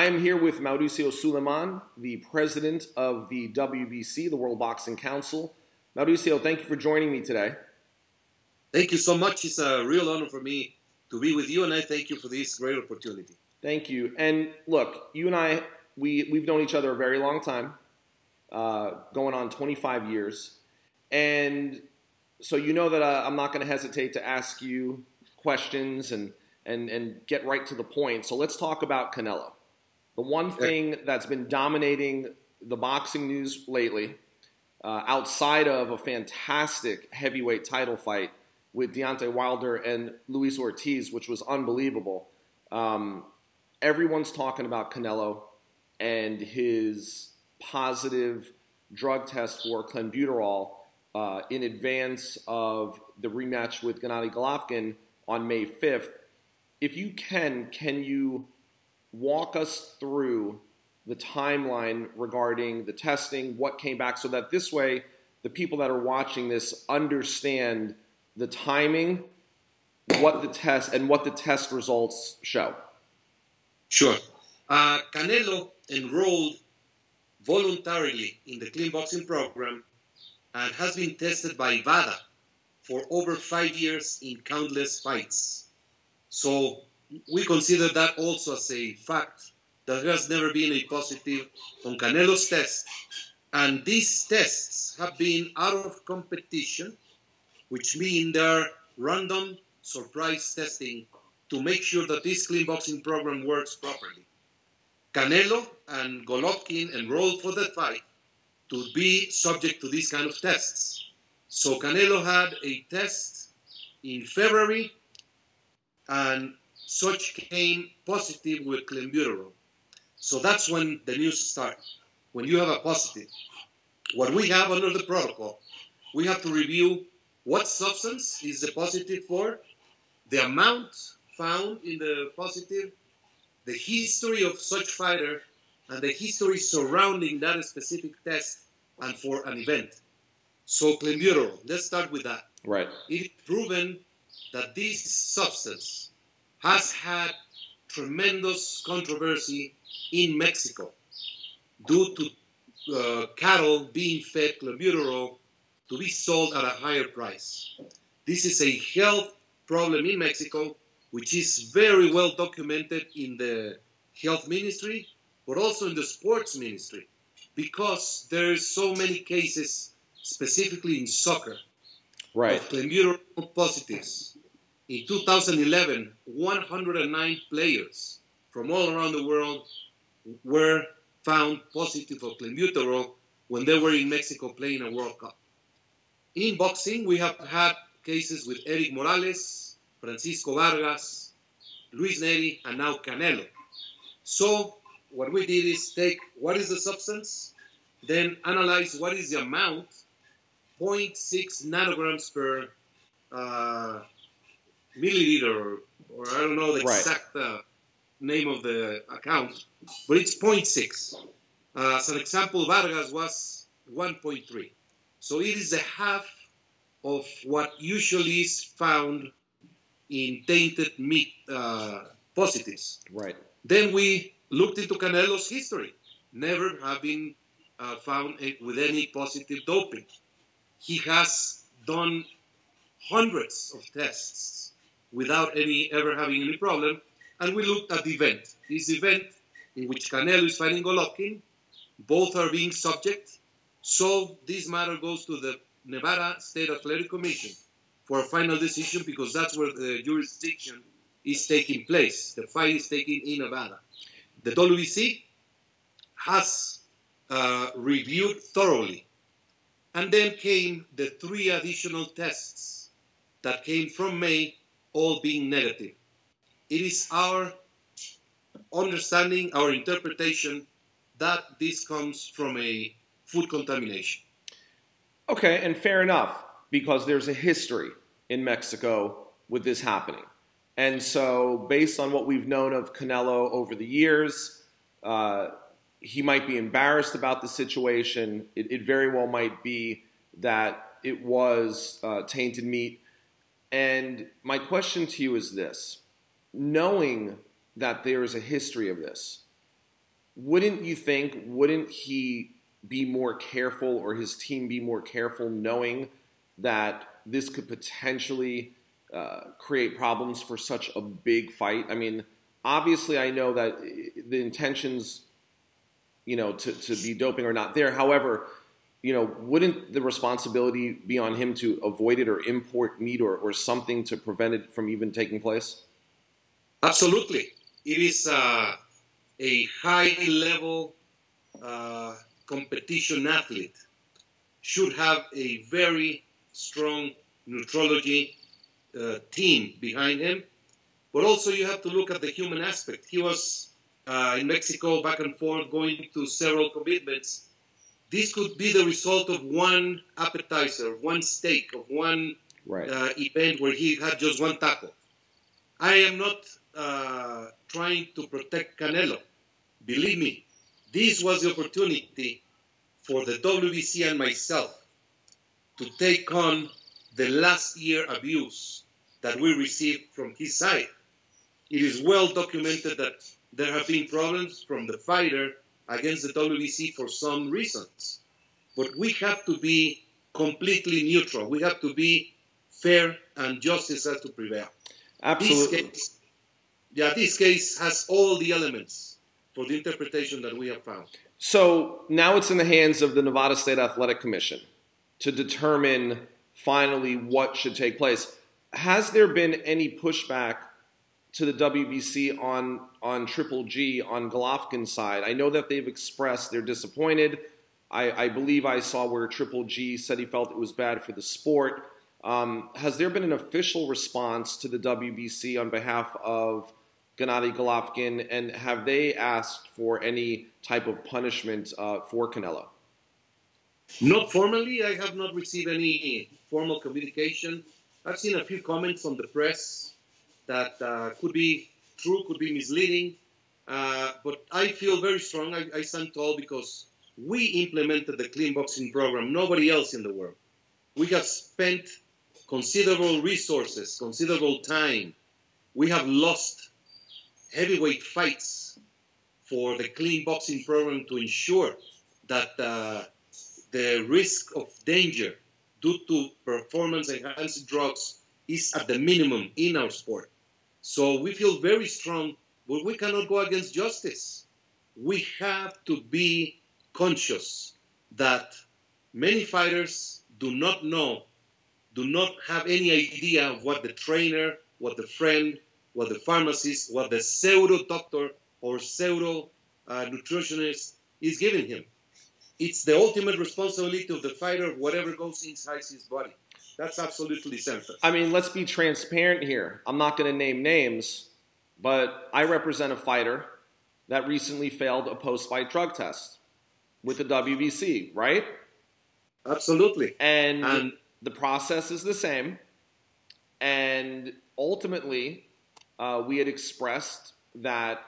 I am here with Mauricio Sulaiman, the president of the WBC, the World Boxing Council. Mauricio, thank you for joining me today. Thank you so much. It's a real honor for me to be with you, and I thank you for this great opportunity. Thank you. And look, you and I, we've known each other a very long time, going on 25 years. And so you know that I'm not going to hesitate to ask you questions and get right to the point. So let's talk about Canelo. The one thing that's been dominating the boxing news lately, outside of a fantastic heavyweight title fight with Deontay Wilder and Luis Ortiz, which was unbelievable, everyone's talking about Canelo and his positive drug test for Clenbuterol in advance of the rematch with Gennady Golovkin on May 5th. If you can you walk us through the timeline regarding the testing, what came back, so that this way the people that are watching this understand the timing, what the test results show? Sure. Canelo enrolled voluntarily in the Clean Boxing Program and has been tested by WADA for over 5 years in countless fights. So we consider that also as a fact that there has never been a positive on Canelo's test. And these tests have been out of competition, which means they're random surprise testing to make sure that this clean boxing program works properly. Canelo and Golovkin enrolled for that fight to be subject to these kind of tests. So Canelo had a test in February, and such came positive with Clenbuterol. So that's when the news starts, when you have a positive. What we have under the protocol, we have to review what substance is the positive for, the amount found in the positive, the history of such fighter, and the history surrounding that specific test and for an event. So Clenbuterol, let's start with that. Right. It is proven that this substance has had tremendous controversy in Mexico due to cattle being fed Clenbuterol to be sold at a higher price. This is a health problem in Mexico, which is very well documented in the health ministry, but also in the sports ministry, because there's so many cases, specifically in soccer, right, of Clenbuterol positives. In 2011, 109 players from all around the world were found positive of Clenbuterol when they were in Mexico playing a World Cup. In boxing, we have had cases with Eric Morales, Francisco Vargas, Luis Neri, and now Canelo. So what we did is take what is the substance, then analyze what is the amount, 0.6 nanograms per milliliter, or I don't know the exact name of the account, but it's 0.6. As an example, Vargas was 1.3. So it is a half of what usually is found in tainted meat positives. Right. Then we looked into Canelo's history, never having found with any positive doping. He has done hundreds of tests without ever having any problem. And we looked at the event. This event in which Canelo is fighting Golovkin, both are being subject. So this matter goes to the Nevada State Athletic Commission for a final decision, because that's where the jurisdiction is taking place. The fight is taking in Nevada. The WBC has reviewed thoroughly. And then came the 3 additional tests that came from May, all being negative. It is our understanding, our interpretation, that this comes from a food contamination. Okay, and fair enough, because there's a history in Mexico with this happening. And so based on what we've known of Canelo over the years, he might be embarrassed about the situation. It very well might be that it was tainted meat. And my question to you is this. Knowing that there is a history of this, wouldn't he be more careful, or his team be more careful, knowing that this could potentially create problems for such a big fight? I mean, obviously I know that the intentions, to be doping are not there. However, wouldn't the responsibility be on him to avoid it or import meat or something to prevent it from even taking place? Absolutely. It is a high-level competition athlete. Should have a very strong nutrology team behind him. But also you have to look at the human aspect. He was in Mexico back and forth going to several commitments. This could be the result of one appetizer, one steak, of one event where he had just one taco. I am not trying to protect Canelo. Believe me, this was the opportunity for the WBC and myself to take on the last year abuse that we received from his side. It is well documented that there have been problems from the fighter against the WBC for some reasons. But we have to be completely neutral. We have to be fair, and justice has to prevail. Absolutely. This case has all the elements for the interpretation that we have found. So now it's in the hands of the Nevada State Athletic Commission to determine finally what should take place. Has there been any pushback to the WBC on Triple G, on Golovkin's side? I know that they've expressed they're disappointed. I believe I saw where Triple G said he felt it was bad for the sport. Has there been an official response to the WBC on behalf of Gennady Golovkin, and have they asked for any type of punishment for Canelo? Not formally. I have not received any formal communication. I've seen a few comments on the press that could be true, could be misleading. But I feel very strong. I stand tall because we implemented the Clean Boxing Program. Nobody else in the world. We have spent considerable resources, considerable time. We have lost heavyweight fights for the Clean Boxing Program to ensure that the risk of danger due to performance-enhancing drugs is at the minimum in our sport. So we feel very strong, but we cannot go against justice. We have to be conscious that many fighters do not know, do not have any idea of what the trainer, what the friend, what the pharmacist, what the pseudo-doctor or pseudo-nutritionist is giving him. It's the ultimate responsibility of the fighter, whatever goes inside his body. That's absolutely central. I mean, let's be transparent here. I'm not going to name names, but I represent a fighter that recently failed a post-fight drug test with the WBC, right? Absolutely. And the process is the same. And ultimately, we had expressed that,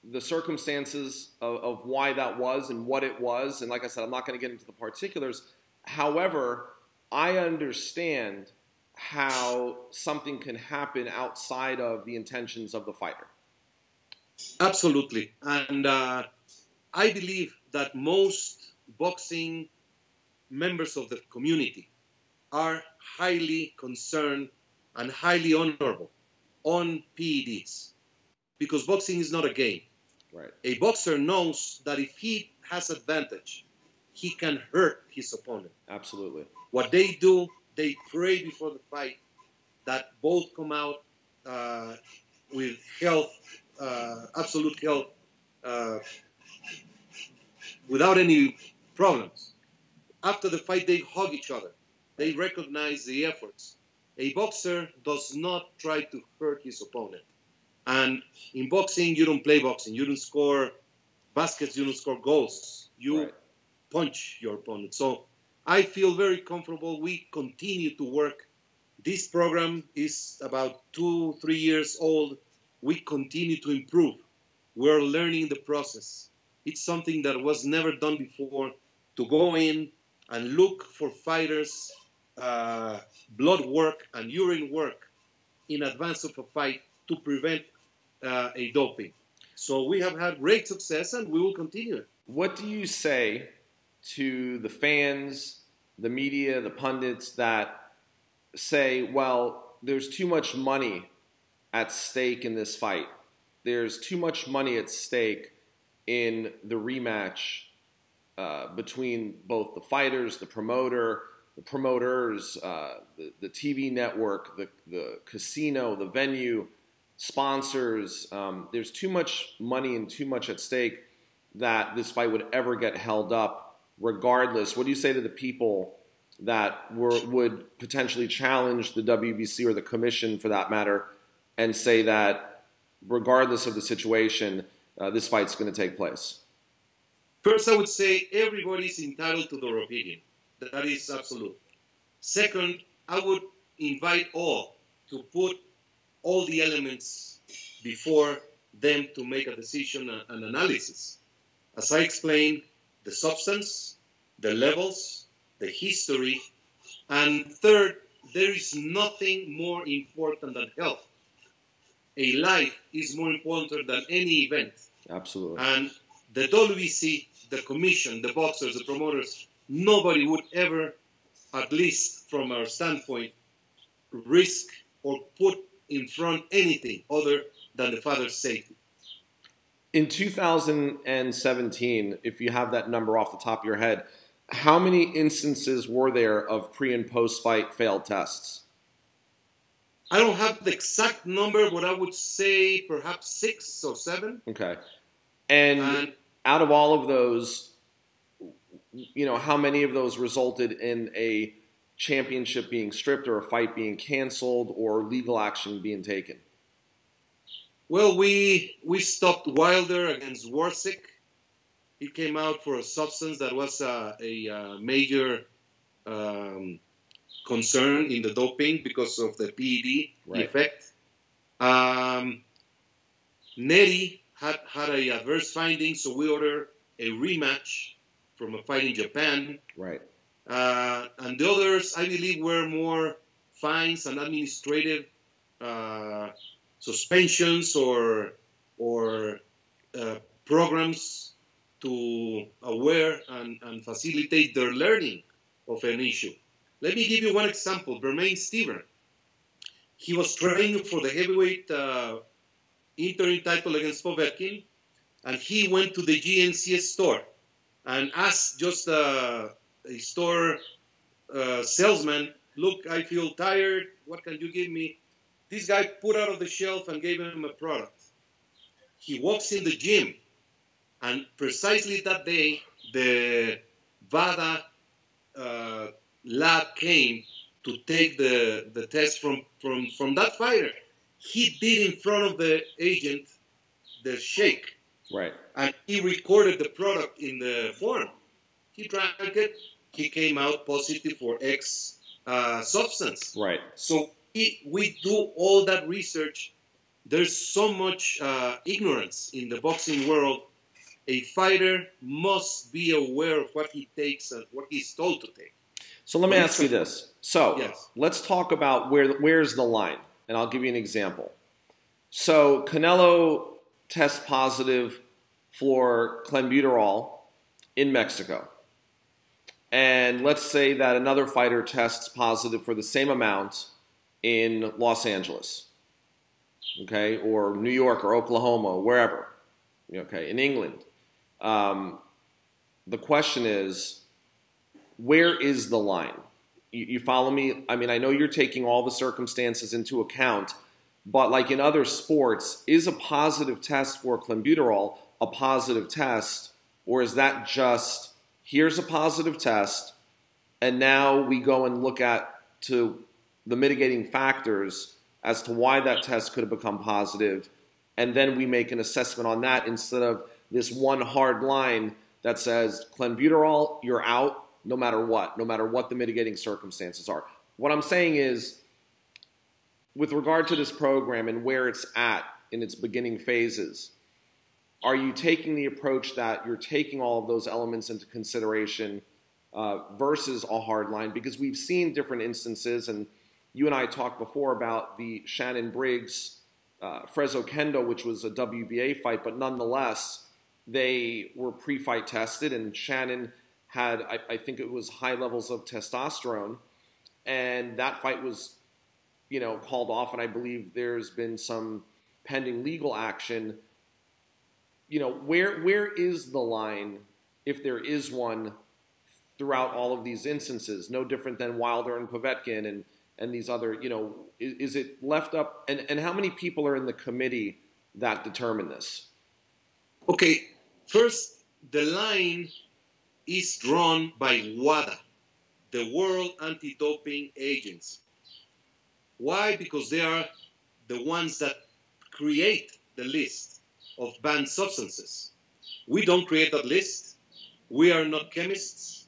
the circumstances of why that was and what it was. And like I said, I'm not going to get into the particulars. However, I understand how something can happen outside of the intentions of the fighter. Absolutely. And I believe that most boxing members of the community are highly concerned and highly honorable on PEDs, because boxing is not a game. Right. A boxer knows that if he has advantage, he can hurt his opponent. Absolutely. What they do, they pray before the fight that both come out with health, absolute health, without any problems. After the fight, they hug each other. They recognize the efforts. A boxer does not try to hurt his opponent. And in boxing, you don't play boxing. You don't score baskets. You don't score goals. You punch your opponent. So I feel very comfortable. We continue to work. This program is about 2-3 years old. We continue to improve. We're learning the process. It's something that was never done before, to go in and look for fighters' blood work and urine work in advance of a fight to prevent a doping. So we have had great success, and we will continue it. What do you say to the fans, the media, the pundits that say, well, there's too much money at stake in this fight? There's too much money at stake in the rematch between both the fighters, the promoters, the TV network, the casino, the venue, sponsors. There's too much money and too much at stake that this fight would ever get held up regardless. What do you say to the people that would potentially challenge the WBC or the commission for that matter and say that regardless of the situation, this fight's going to take place? First, I would say everybody's entitled to their opinion. That is absolute. Second, I would invite all to put all the elements before them to make a decision and analysis. As I explained, the substance, the levels, the history, and third, there is nothing more important than health. A life is more important than any event. Absolutely. And the WBC, the commission, the boxers, the promoters, nobody would ever, at least from our standpoint, risk or put in front anything other than the fighter's safety. In 2017, if you have that number off the top of your head, how many instances were there of pre- and post-fight failed tests? I don't have the exact number, but I would say perhaps 6 or 7. Okay. And out of all of those, how many of those resulted in a championship being stripped or a fight being canceled or legal action being taken? Well, we stopped Wilder against Warsick. He came out for a substance that was a major concern in the doping because of the PED effect. Neri had a adverse finding, so we ordered a rematch from a fight in Japan. Right. And the others, I believe, were more fines and administrative suspensions or programs to aware and facilitate their learning of an issue. Let me give you one example. Bermain Stever. He was training for the heavyweight interim title against Povetkin, and he went to the GNC store and asked just a store salesman, look, I feel tired. What can you give me? This guy put out of the shelf and gave him a product. He walks in the gym, and precisely that day, the VADA lab came to take the test from that fighter. He did in front of the agent the shake. Right. And he recorded the product in the form. He drank it. He came out positive for X substance. Right. So we do all that research. There's so much ignorance in the boxing world. A fighter must be aware of what he takes and what he's told to take. So let me ask you this. So yes. Let's talk about where's the line, and I'll give you an example. So Canelo tests positive for Clenbuterol in Mexico. And let's say that another fighter tests positive for the same amount in Los Angeles, okay, or New York or Oklahoma, wherever, okay, in England. The question is, where is the line? You follow me? I mean, I know you're taking all the circumstances into account, but like in other sports, is a positive test for Clenbuterol a positive test, or is that just, here's a positive test, and now we go and look to the mitigating factors as to why that test could have become positive, and then we make an assessment on that instead of this one hard line that says, Clenbuterol, you're out no matter what the mitigating circumstances are. What I'm saying is, with regard to this program and where it's at in its beginning phases, are you taking the approach that you're taking all of those elements into consideration versus a hard line? Because we've seen different instances, and you and I talked before about the Shannon Briggs Fresno Kendo, which was a WBA fight, but nonetheless, they were pre-fight tested, and Shannon had, I think it was high levels of testosterone, and that fight was, called off, and I believe there's been some pending legal action. Where is the line, if there is one, throughout all of these instances? No different than Wilder and Povetkin and these other, is it left up? And how many people are in the committee that determine this? Okay, first, the line is drawn by WADA, the World Anti-Doping Agency. Why? Because they are the ones that create the list of banned substances. We don't create that list. We are not chemists.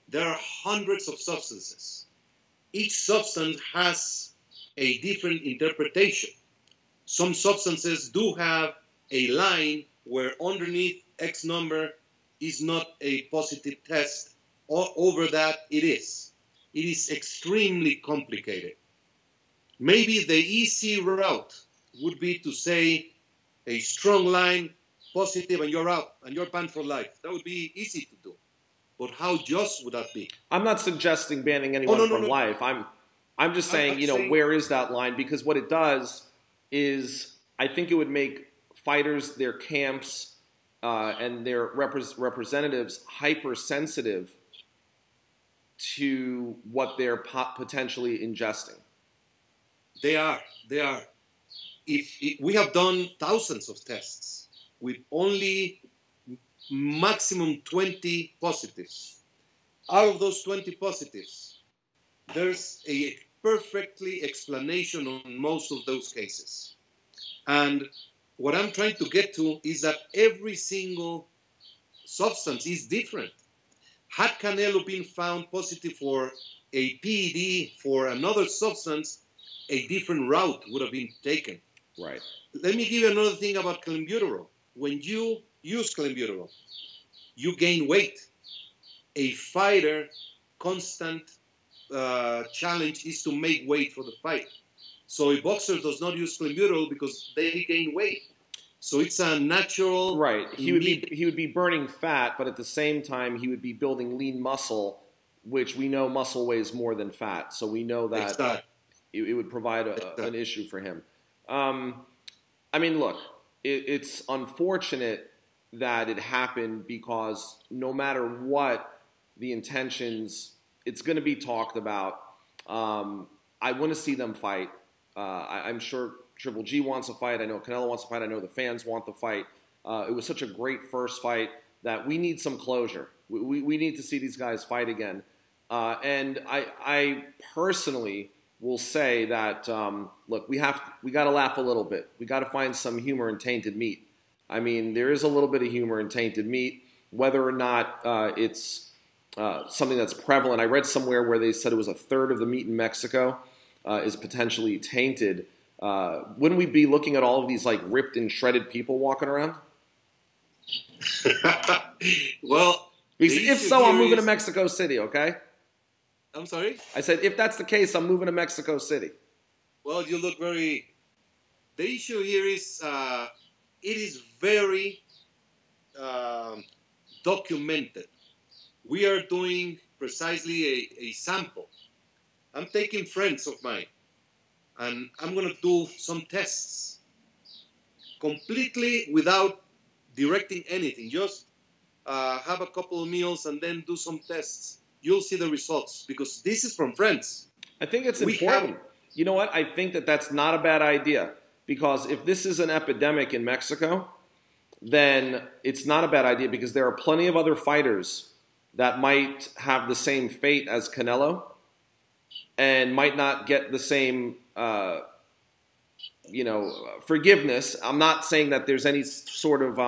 There are hundreds of substances. Each substance has a different interpretation. Some substances do have a line where underneath X number is not a positive test, or over that it is. It is extremely complicated. Maybe the easy route would be to say a strong line, positive, and you're out, and you're banned for life. That would be easy to do. But how just would that be? I'm not suggesting banning anyone from life. I'm just saying, where is that line? Because what it does is, I think it would make fighters, their camps, and their representatives hypersensitive to what they're potentially ingesting. They are. If we have done thousands of tests with only maximum 20 positives. Out of those 20 positives, there's a perfectly explanation on most of those cases. And what I'm trying to get to is that every single substance is different. Had Canelo been found positive for a PED for another substance, a different route would have been taken. Right. Let me give you another thing about Clenbuterol. When you use Clenbuterol, you gain weight. A fighter constant challenge is to make weight for the fight. So a boxer does not use Clenbuterol because they gain weight. So it's a natural. Right. He would be burning fat, but at the same time he would be building lean muscle, which we know muscle weighs more than fat. So we know that it would provide an issue for him. I mean, look, it's unfortunate that it happened because no matter what the intentions, it's going to be talked about. I want to see them fight. I'm sure Triple G wants a fight. I know Canelo wants a fight. I know the fans want the fight. It was such a great first fight that we need some closure. We need to see these guys fight again. And I personally will say that, look, we got to laugh a little bit. We got to find some humor in tainted meat. I mean, there is a little bit of humor in tainted meat, whether or not it's something that's prevalent. I read somewhere where they said it was a third of the meat in Mexico is potentially tainted. Wouldn't we be looking at all of these like ripped and shredded people walking around? Well, if so, I'm moving to Mexico City, okay? I'm sorry? I said, if that's the case, I'm moving to Mexico City. Well, you look very... The issue here is, it is very documented. We are doing precisely a sample. I'm taking friends of mine, and I'm going to do some tests completely without directing anything. Just have a couple of meals and then do some tests. You'll see the results because this is from friends. I think it's important. You know what? I think that that's not a bad idea because if this is an epidemic in Mexico, then it's not a bad idea because there are plenty of other fighters that might have the same fate as Canelo and might not get the same, forgiveness. I'm not saying that there's any sort of,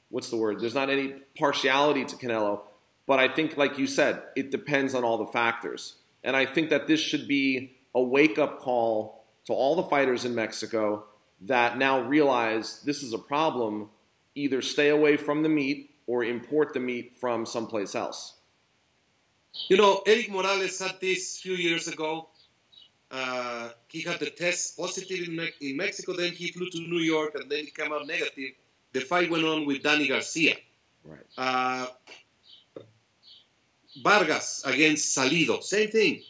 what's the word? There's not any partiality to Canelo. But I think, like you said, it depends on all the factors. And I think that this should be a wake-up call to all the fighters in Mexico that now realize this is a problem. Either stay away from the meat or import the meat from someplace else. You know, Eric Morales had this a few years ago. He had the test positive in Mexico, then he flew to New York, and then he came out negative. The fight went on with Danny Garcia. Right. Vargas against Salido, same thing.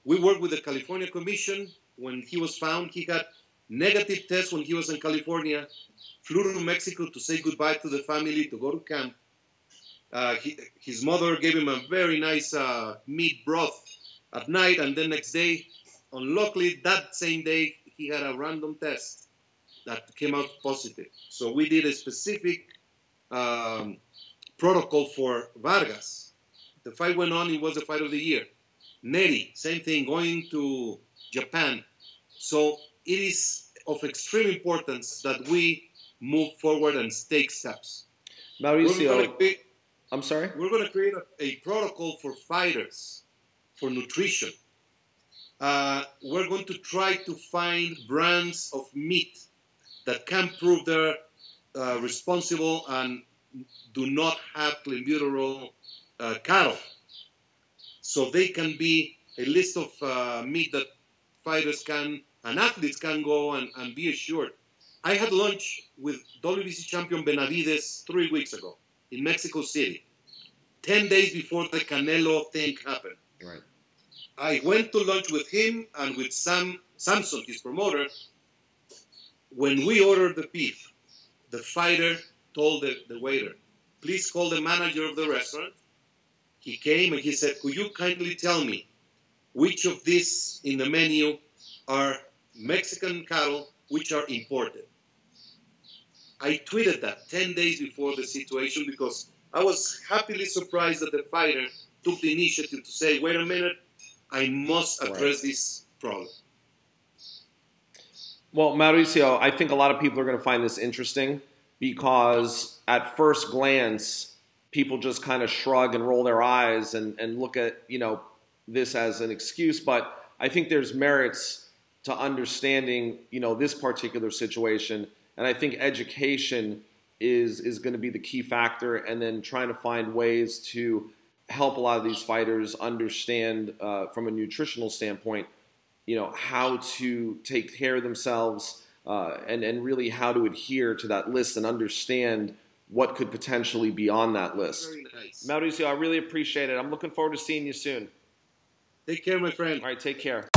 We worked with the California Commission. When he was found, he got negative tests when he was in California, flew to Mexico to say goodbye to the family, to go to camp. His mother gave him a very nice meat broth at night, and then next day, unluckily, that same day, he had a random test that came out positive. So we did a specific protocol for Vargas. The fight went on, it was the fight of the year. Neri, same thing, going to Japan. So it is of extreme importance that we move forward and take steps. Mauricio, I'm sorry? We're going to create a protocol for fighters, for nutrition. We're going to try to find brands of meat that can prove they're responsible and do not have Clenbuterol cattle. So they can be a list of meat that fighters can and athletes can go and be assured. I had lunch with WBC champion Benavides 3 weeks ago in Mexico City, 10 days before the Canelo thing happened. Right. I went to lunch with him and with Samson, his promoter. When we ordered the beef, the fighter told the waiter, please call the manager of the restaurant. He came and he said, could you kindly tell me which of these in the menu are Mexican cattle, which are imported? I tweeted that 10 days before the situation because I was happily surprised that the fighter took the initiative to say, wait a minute, I must address this problem. Well, Mauricio, I think a lot of people are going to find this interesting because at first glance, people just kind of shrug and roll their eyes and look at, this as an excuse. But I think there's merits to understanding, this particular situation. And I think education is going to be the key factor, and then trying to find ways to help a lot of these fighters understand from a nutritional standpoint, how to take care of themselves and really how to adhere to that list and understand what could potentially be on that list. Very nice. Mauricio, I really appreciate it. I'm looking forward to seeing you soon. Take care, my friend. All right, take care.